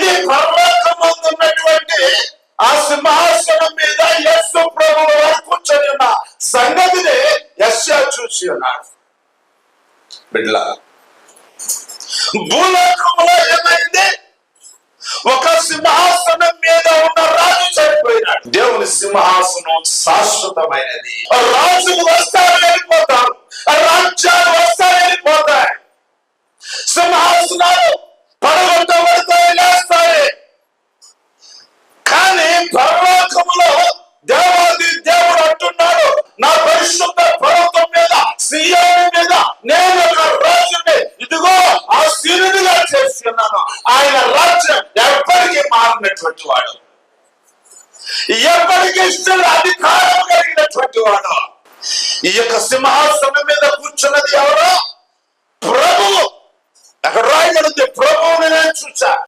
ఇది పరలోకమందు ఉన్నటువంటి ఆ సింహాసనం మీద యేసు ప్రభువు వారు కూర్చొని ఉన్న సంగతిని యెషయా చూసి ఉన్నాడు. బిడ్డ, భూలోకంలో ఏమైంది? ఒక సింహాసనం మీద ఉన్న రాజు చనిపోయినాడు. దేవుని సింహాసనం శాశ్వతమైనది. రాజులు వస్తారు, వెళ్ళిపోతారు. రాజ్యాలు వస్తారు, వెళ్ళిపోతాయి. సింహాసనాలు పడగొట్టబడతాయి, లేస్తాయి. కానీ పరలోకములో దేవాది దేవుడు అంటున్నాడు, నా పరిశుద్ధ పర్వతం మీద, సీయోను మీద నేను ఒక రాజుని ఇదిగో ఆశీనుడిగా చేస్తున్నాను. ఆయన రాజ్యం ఎప్పటికీ మారినటువంటి వాడు, ఎప్పటికీ ఇష్టం అధికారం కలిగినటువంటి వాడు. ఈ యొక్క సింహాసనం మీద కూర్చున్నది ఎవరో? ప్రభువు. అక్కడ రాయబడింది, ప్రభువుని నేను చూసా.